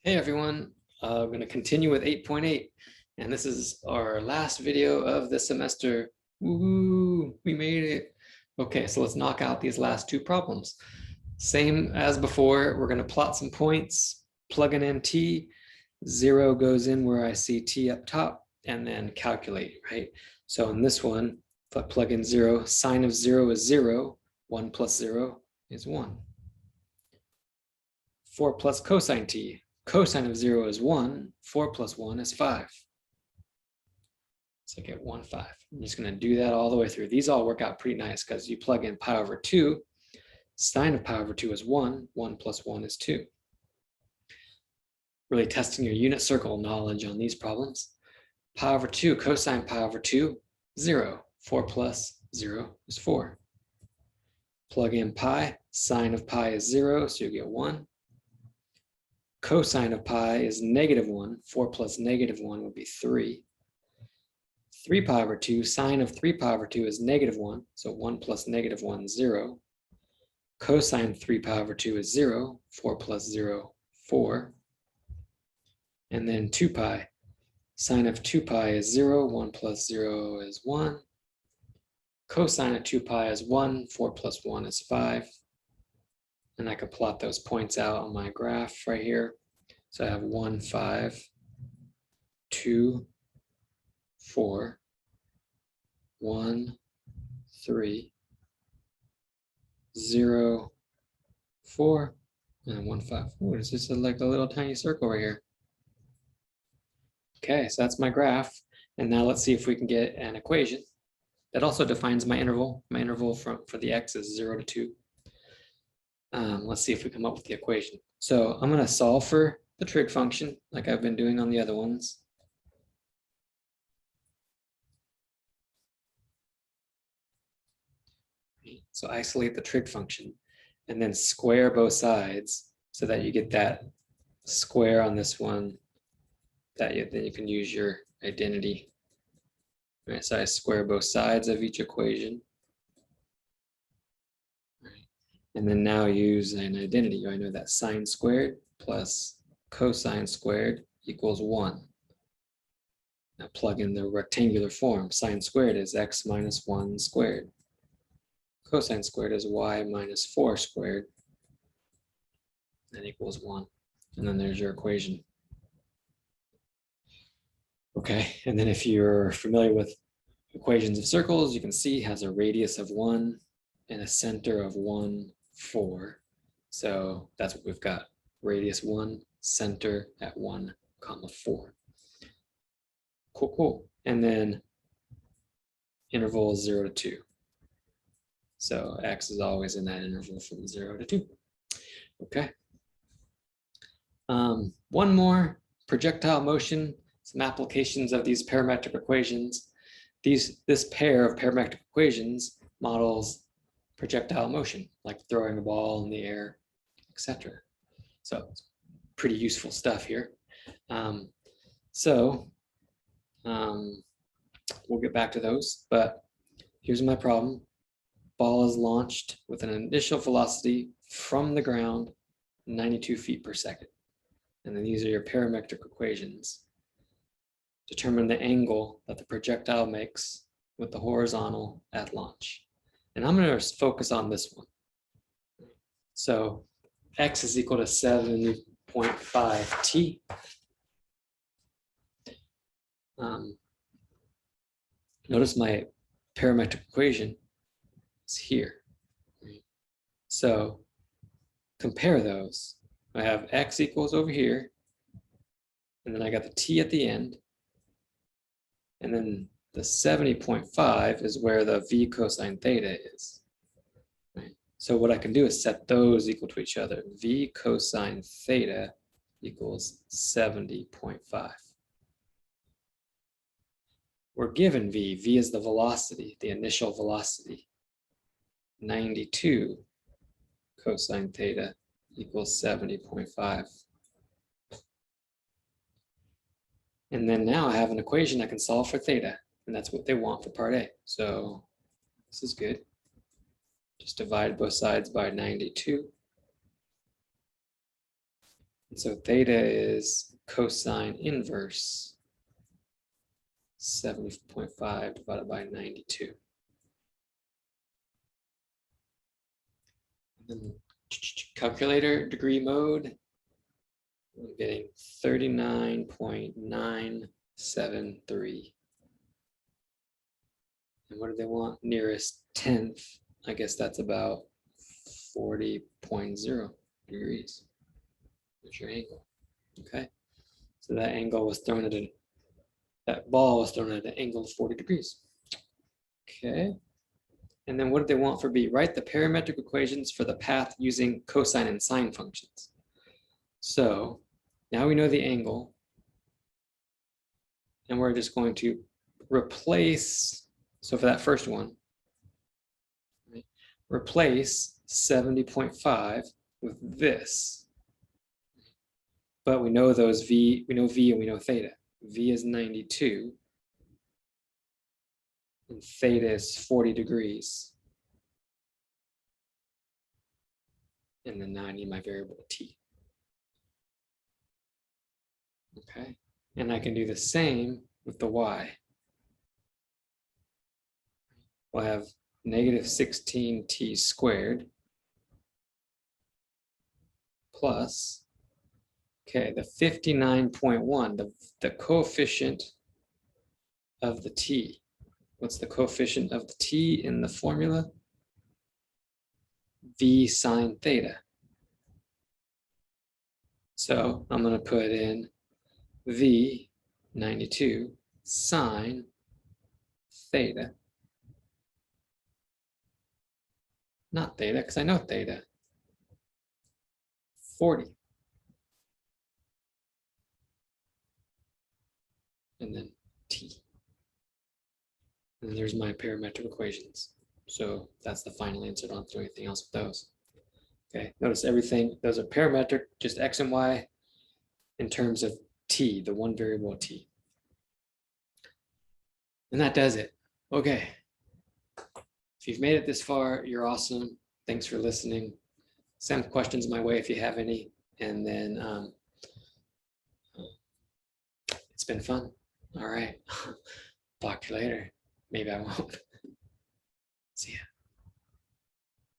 Hey everyone, we're going to continue with 8.8, and this is our last video of the semester. Woohoo, we made it. Okay, so let's knock out these last two problems. Same as before, we're going to plot some points, plugging in t, 0 goes in where I see t up top, and then calculate, right? So in this one, if I plug in 0, sine of 0 is 0, 1 plus 0 is 1. 4 plus cosine t. Cosine of 0 is 1. 4 plus 1 is 5. So I get 1, 5. I'm just going to do that all the way through. These all work out pretty nice because you plug in pi over 2. Sine of pi over 2 is 1. 1 plus 1 is 2. Really testing your unit circle knowledge on these problems. Pi over 2, cosine pi over 2, 0. 4 plus 0 is 4. Plug in pi. Sine of pi is 0, so you get 1. Cosine of pi is -1. 4 plus -1 would be 3. 3 pi over 2, sine of 3 pi over 2 is -1. So 1 plus -1 is 0. Cosine 3 pi over 2 is 0. 4 plus 0, 4. And then 2 pi. Sine of 2 pi is 0. 1 plus 0 is 1. Cosine of 2 pi is 1. 4 plus 1 is 5. And I could plot those points out on my graph right here. So I have 1, 5, 2, 4, 1, 3, 0, 4, and 1, 5. Oh, it's just like a little tiny circle right here. Okay, so that's my graph. And now let's see if we can get an equation that also defines my interval. My interval for the x is 0 to 2. Let's see if we come up with the equation. So I'm going to solve for the trig function like I've been doing on the other ones. So isolate the trig function and then square both sides so that you get that square on this one then you can use your identity. All right, so I square both sides of each equation. All right. And then now use an identity. I know that sine squared plus cosine squared equals 1. Now plug in the rectangular form. Sine squared is x minus 1 squared. Cosine squared is y minus 4 squared. That equals 1. And then there's your equation. Okay, and then if you're familiar with equations of circles, you can see it has a radius of 1 and a center of 1, 4. So that's what we've got. Radius 1, center at 1, comma 4. Cool, cool. And then interval is 0 to 2. So x is always in that interval from 0 to 2. Okay. One more, projectile motion, some applications of these parametric equations. This pair of parametric equations models projectile motion, like throwing a ball in the air, etc. So it's pretty useful stuff here. We'll get back to those, but here's my problem. Ball is launched with an initial velocity from the ground, 92 feet per second. And then these are your parametric equations. Determine the angle that the projectile makes with the horizontal at launch. And I'm going to focus on this one. So x is equal to 70.5 t. Notice my parametric equation is here. So compare those. I have x equals over here, and then I got the t at the end, and then the 70.5 is where the v cosine theta is. Right? So what I can do is set those equal to each other. V cosine theta equals 70.5. We're given v. V is the velocity, the initial velocity. 92 cosine theta equals 70.5. And then now I have an equation I can solve for theta, and that's what they want for part A. So this is good. Just divide both sides by 92. And so theta is cosine inverse 70.5 divided by 92. And then calculator degree mode, I'm getting 39.973. And what do they want? Nearest 10th. I guess that's about 40.0 degrees. That's your angle. Okay. So that angle was thrown at that ball was thrown at an angle of 40 degrees. Okay. And then what do they want for B? Write the parametric equations for the path using cosine and sine functions. So now we know the angle. And we're just going to replace, so for that first one, right, replace 70.5 with this. But we know those V, we know V and we know theta. V is 92. And theta is 40 degrees. And then now I need my variable t. Okay. And I can do the same with the y. We'll have negative 16t squared plus, okay, the 59.1, the coefficient of the t. What's the coefficient of the t in the formula? V sine theta. So I'm going to put in V 92 sine theta. Not theta, because I know theta. 40. And then t. And there's my parametric equations. So that's the final answer. Don't have to do anything else with those. Okay, notice everything, those are parametric, just x and y in terms of t, the one variable t. And that does it. Okay. If you've made it this far, you're awesome. Thanks for listening. Send questions my way if you have any. And then it's been fun. All right. Talk to you later. Maybe I won't. See ya.